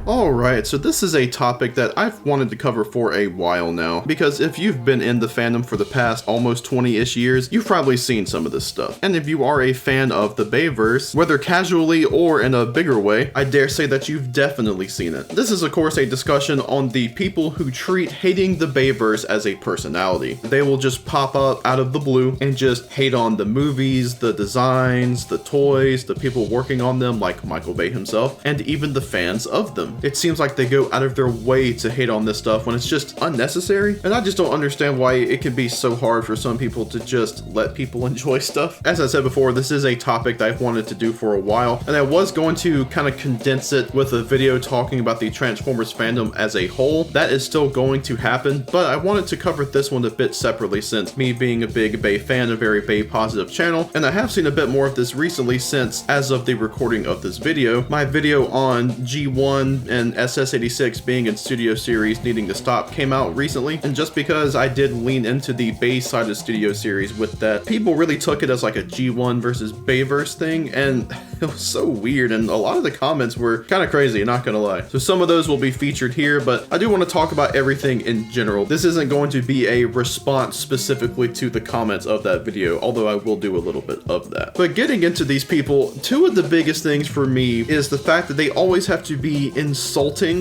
Alright, so this is a topic that I've wanted to cover for a while now, because if you've been in the fandom for the past almost 20-ish years, you've probably seen some of this stuff. And if you are a fan of the Bayverse, whether casually or in a bigger way, I dare say that you've definitely seen it. This is of course a discussion on the people who treat hating the Bayverse as a personality. They will just pop up out of the blue and just hate on the movies, the designs, the toys, the people working on them like Michael Bay himself, and even the fans of them. It seems like they go out of their way to hate on this stuff when it's just unnecessary, and I just don't understand why it can be so hard for some people to just let people enjoy stuff. As I said before, this is a topic that I've wanted to do for a while, and I was going to kind of condense it with a video talking about the Transformers fandom as a whole. That is still going to happen, but I wanted to cover this one a bit separately since me being a big Bay fan, a very Bay positive channel, and I have seen a bit more of this recently since, as of the recording of this video, my video on G1 and SS86 being in Studio Series needing to stop came out recently, and just because I did lean into the Bay side of Studio Series with that, people really took it as like a G1 versus Bayverse thing, and it was so weird, and a lot of the comments were kind of crazy, not gonna lie. So some of those will be featured here, but I do want to talk about everything in general. This isn't going to be a response specifically to the comments of that video, although I will do a little bit of that. But getting into these people, two of the biggest things for me is the fact that they always have to be insulting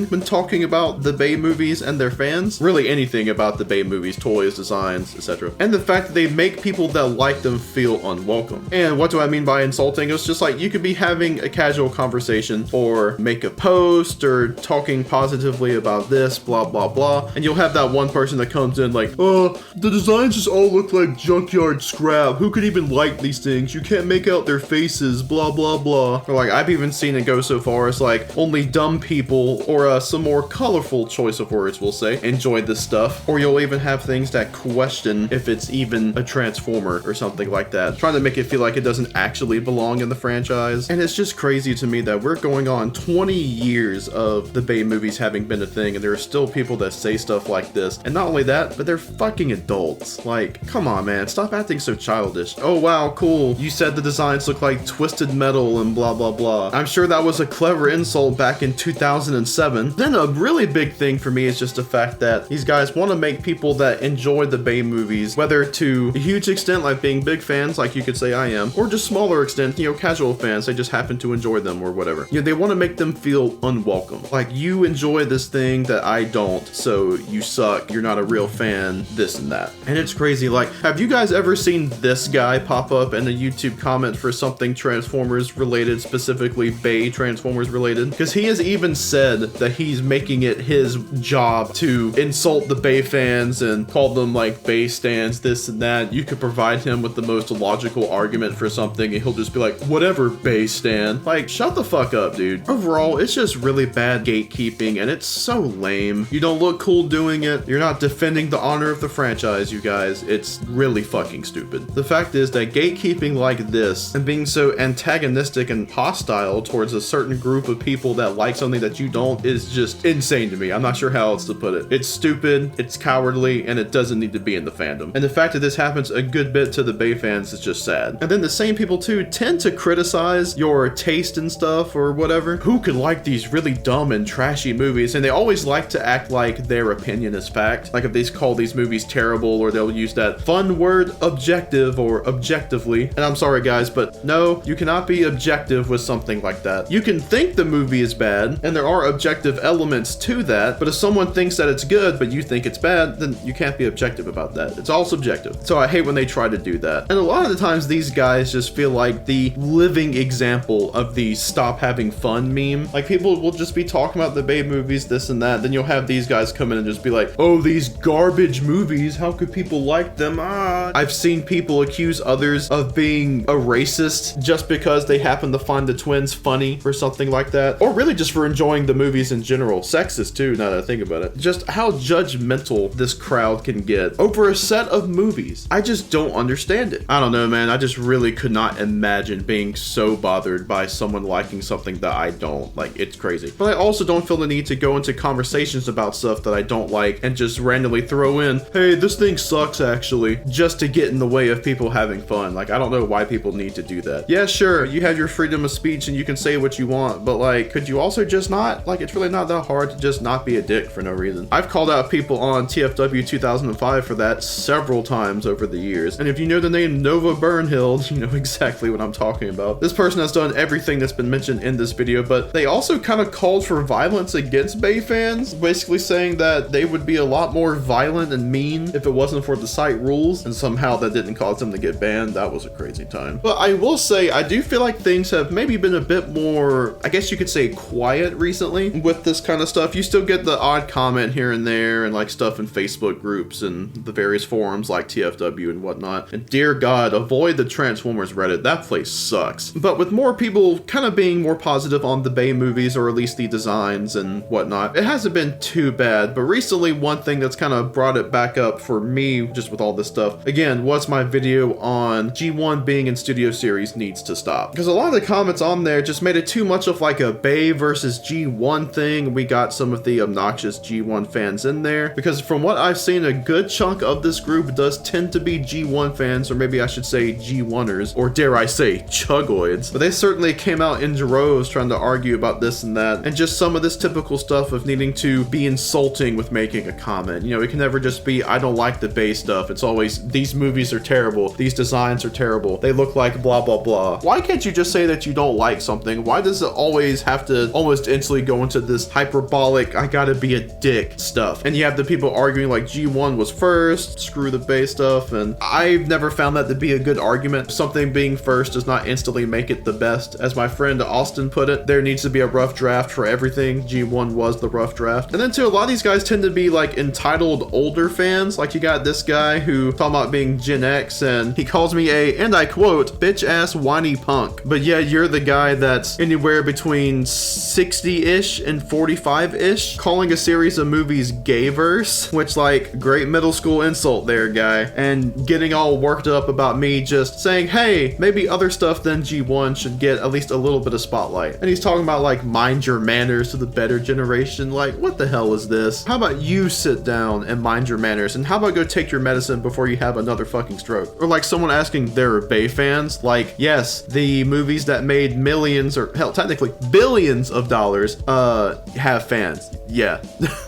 when talking about the Bay movies and their fans. Really anything about the Bay movies, toys, designs, etc. And the fact that they make people that like them feel unwelcome. And what do I mean by insulting? It's just like you could be having a casual conversation or make a post or talking positively about this, blah, blah, blah. And you'll have that one person that comes in like, the designs just all look like junkyard scrap. Who could even like these things? You can't make out their faces, blah, blah, blah. Or like, I've even seen it go so far as like, only dumb people, or some more colorful choice of words, we'll say, enjoy this stuff. Or you'll even have things that question if it's even a Transformer or something like that, trying to make it feel like it doesn't actually belong in the franchise. And it's just crazy to me that we're going on 20 years of the Bay movies having been a thing, and there are still people that say stuff like this. And not only that, but they're fucking adults. Like, come on, man, stop acting so childish. Oh wow, cool, you said the designs look like twisted metal and blah, blah, blah. I'm sure that was a clever insult back in 2007. Then a really big thing for me is just the fact that these guys want to make people that enjoy the Bay movies, whether to a huge extent like being big fans like you could say I am, or just smaller extent, you know, casual fans, they just happen to enjoy them or whatever. You know, they want to make them feel unwelcome. Like, you enjoy this thing that I don't, so you suck, you're not a real fan, this and that. And it's crazy. Like, have you guys ever seen this guy pop up in a YouTube comment for something Transformers related, specifically Bay Transformers related? Because he has even said that he's making it his job to insult the Bay fans and call them like Bay stans, this and that. You could provide him with the most logical argument for something and he'll just be like, whatever, Bay stan. Like, shut the fuck up, dude. Overall, it's just really bad gatekeeping, and it's so lame. You don't look cool doing it. You're not defending the honor of the franchise, you guys. It's really fucking stupid. The fact is that gatekeeping like this and being so antagonistic and hostile towards a certain group of people that like something that you don't is just insane to me. I'm not sure how else to put it. It's stupid, it's cowardly, and it doesn't need to be in the fandom. And the fact that this happens a good bit to the Bay fans is just sad. And then the same people too tend to criticize your taste and stuff or whatever. Who could like these really dumb and trashy movies? And they always like to act like their opinion is fact. Like if they call these movies terrible, or they'll use that fun word objective or objectively. And I'm sorry guys, but no, you cannot be objective with something like that. You can think the movie is bad, and there are objective elements to that, but if someone thinks that it's good but you think it's bad, then you can't be objective about that. It's all subjective. So I hate when they try to do that. And a lot of the times these guys just feel like the living example of the stop having fun meme. Like, people will just be talking about the Bay movies, this and that, then you'll have these guys come in and just be like, oh, these garbage movies, how could people like them? I've seen people accuse others of being a racist just because they happen to find the twins funny or something like that, or really just for enjoying the movies in general. Sexist too, now that I think about it. Just how judgmental this crowd can get over a set of movies. I just don't understand it. I don't know, man. I just really could not imagine being so bothered by someone liking something that I don't. Like, it's crazy. But I also don't feel the need to go into conversations about stuff that I don't like and just randomly throw in, hey, this thing sucks actually, just to get in the way of people having fun. Like, I don't know why people need to do that. Yeah, sure, you have your freedom of speech and you can say what you want, but like, could you also just not not, like, it's really not that hard to just not be a dick for no reason. I've called out people on TFW 2005 for that several times over the years. And if you know the name Nova Burnhill, you know exactly what I'm talking about. This person has done everything that's been mentioned in this video, but they also kind of called for violence against Bay fans, basically saying that they would be a lot more violent and mean if it wasn't for the site rules, and somehow that didn't cause them to get banned. That was a crazy time. But I will say, I do feel like things have maybe been a bit more, I guess you could say, quiet recently with this kind of stuff. You still get the odd comment here and there, and like stuff in Facebook groups and the various forums like TFW and whatnot. And dear God, avoid the Transformers Reddit. That place sucks. But with more people kind of being more positive on the Bay movies, or at least the designs and whatnot, it hasn't been too bad. But recently, one thing that's kind of brought it back up for me, just with all this stuff, again, was my video on G1 being in Studio Series needs to stop. Because a lot of the comments on there just made it too much of like a Bay versus G1 thing. We got some of the obnoxious G1 fans in there, because from what I've seen, a good chunk of this group does tend to be G1 fans, or maybe I should say G1ers, or dare I say chugoids. But they certainly came out in droves trying to argue about this and that, and just some of this typical stuff of needing to be insulting with making a comment. You know, it can never just be, I don't like the Bay stuff. It's always, these movies are terrible, these designs are terrible, they look like blah blah blah. Why can't you just say that you don't like something? Why does it always have to almost instantly go into this hyperbolic, I gotta be a dick stuff? And you have the people arguing like G1 was first, screw the Bay stuff, and I've never found that to be a good argument. Something being first does not instantly make it the best. As my friend Austin put it, there needs to be a rough draft for everything. G1 was the rough draft. And then too, a lot of these guys tend to be like entitled older fans. Like you got this guy who talking about being Gen X, and he calls me a, and I quote, bitch ass whiny punk. But yeah, you're the guy that's anywhere between 60-ish and 45-ish, calling a series of movies Gayverse, which, like, great middle school insult there, guy, and getting all worked up about me just saying, hey, maybe other stuff than G1 should get at least a little bit of spotlight. And he's talking about like mind your manners to the better generation. Like, what the hell is this? How about you sit down and mind your manners, and how about go take your medicine before you have another fucking stroke? Or like someone asking their Bay fans, like, yes, the movies that made millions, or hell, technically billions of dollars, have fans. Yeah.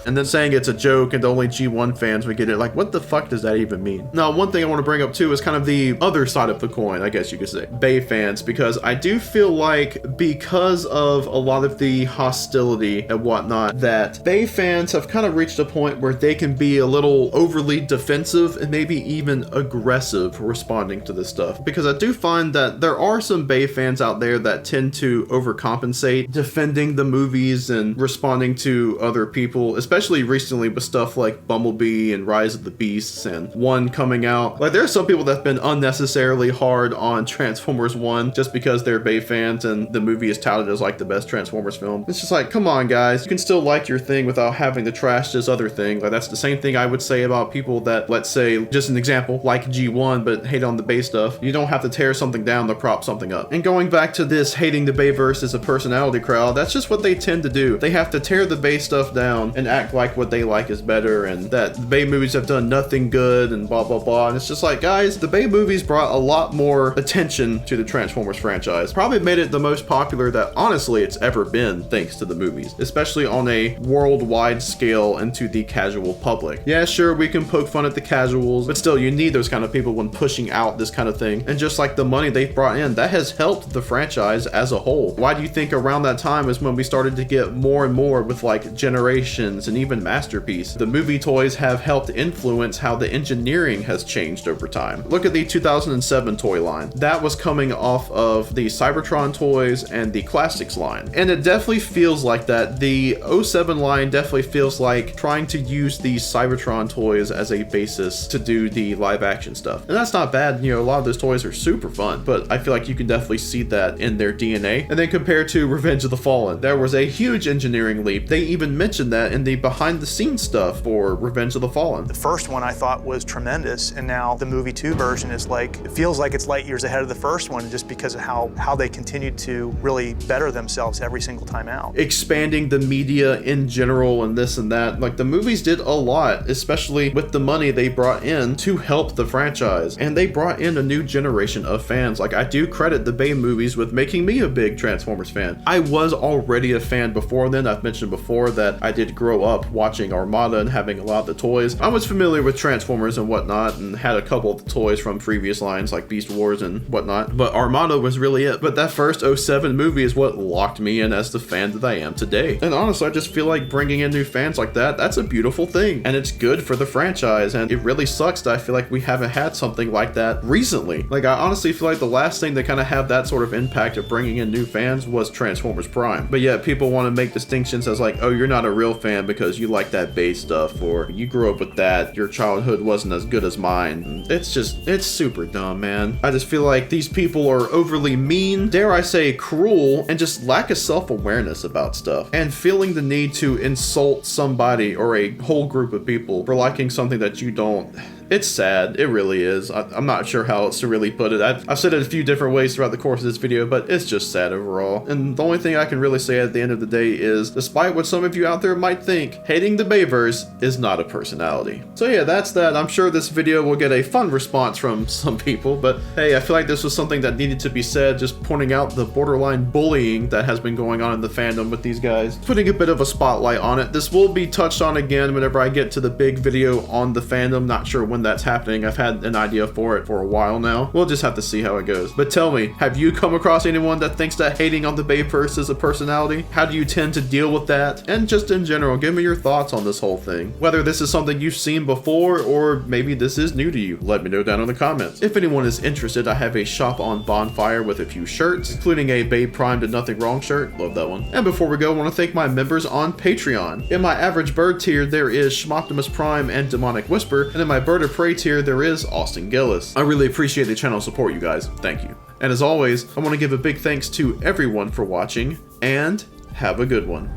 And then saying it's a joke and only G1 fans would get it. Like, what the fuck does that even mean? Now, one thing I want to bring up too is kind of the other side of the coin, I guess you could say, Bay fans, because I do feel like because of a lot of the hostility and whatnot, that Bay fans have kind of reached a point where they can be a little overly defensive and maybe even aggressive responding to this stuff. Because I do find that there are some Bay fans out there that tend to overcompensate, defending the movies and responding to other people, especially recently with stuff like Bumblebee and Rise of the Beasts and 1 coming out. Like, there's some people that have been unnecessarily hard on Transformers 1 just because they're Bay fans and the movie is touted as like the best Transformers film. It's just like, come on guys, you can still like your thing without having to trash this other thing. Like, that's the same thing I would say about people that, let's say, just an example, like G1 but hate on the Bay stuff. You don't have to tear something down to prop something up. And going back to this hating the Bayverse as a personality crowd, that's just what they tend to do. They have to tear the Bay stuff down and act like what they like is better, and that the Bay movies have done nothing good and blah blah blah. And it's just like, guys, the Bay movies brought a lot more attention to the Transformers franchise. Probably made it the most popular that honestly it's ever been, thanks to the movies, especially on a worldwide scale and to the casual public. Yeah, sure, we can poke fun at the casuals, but still, you need those kind of people when pushing out this kind of thing. And just like the money they've brought in, that has helped the franchise as a whole. Why do you think around that time is when we started to get more and more with like Generations and even Masterpiece? The movie toys have helped influence how the engineering has changed over time. Look at the 2007 toy line. That was coming off of the Cybertron toys and the Classics line. And it definitely feels like that. The 07 line definitely feels like trying to use the Cybertron toys as a basis to do the live action stuff. And that's not bad. You know, a lot of those toys are super fun, but I feel like you can definitely see that in their DNA. And then compared to Revenge of the Fallen, there was a huge engineering leap. They even mentioned that in the behind the scenes stuff for Revenge of the Fallen. The first one I thought was tremendous, and now the movie 2 version is like, it feels like it's light years ahead of the first one just because of how they continued to really better themselves every single time out. Expanding the media in general and this and that. Like, the movies did a lot, especially with the money they brought in to help the franchise. And they brought in a new generation of fans. Like, I do credit the Bay movies with making me a big Transformers fan. I was already be a fan before then. I've mentioned before that I did grow up watching Armada and having a lot of the toys. I was familiar with Transformers and whatnot and had a couple of the toys from previous lines like Beast Wars and whatnot, but Armada was really it. But that first 07 movie is what locked me in as the fan that I am today. And honestly, I just feel like bringing in new fans like that, that's a beautiful thing. And it's good for the franchise. And it really sucks that I feel like we haven't had something like that recently. Like, I honestly feel like the last thing to kind of have that sort of impact of bringing in new fans was Transformers Prime. But yet people want to make distinctions as like, oh, you're not a real fan because you like that base stuff, or you grew up with that, your childhood wasn't as good as mine. It's super dumb, man. I just feel like these people are overly mean, dare I say cruel, and just lack a self-awareness about stuff, and feeling the need to insult somebody or a whole group of people for liking something that you don't. It's sad. It really is. I'm not sure how else to really put it. I've said it a few different ways throughout the course of this video, but it's just sad overall. And the only thing I can really say at the end of the day is, despite what some of you out there might think, hating the Bayverse is not a personality. So yeah, that's that. I'm sure this video will get a fun response from some people, but hey, I feel like this was something that needed to be said, just pointing out the borderline bullying that has been going on in the fandom with these guys. Putting a bit of a spotlight on it. This will be touched on again whenever I get to the big video on the fandom. Not sure when that's happening. I've had an idea for it for a while now. We'll just have to see how it goes. But tell me, have you come across anyone that thinks that hating on the Bayverse is a personality? How do you tend to deal with that? And just in general, give me your thoughts on this whole thing. Whether this is something you've seen before, or maybe this is new to you. Let me know down in the comments. If anyone is interested, I have a shop on Bonfire with a few shirts, including a Bay Prime Did Nothing Wrong shirt. Love that one. And before we go, I want to thank my members on Patreon. In my Average Bird tier, there is Schmoptimus Prime and Demonic Whisper, and in my Bird of Prey tier, there is Austin Gillis. I really appreciate the channel support, you guys. Thank you. And as always, I want to give a big thanks to everyone for watching, and have a good one.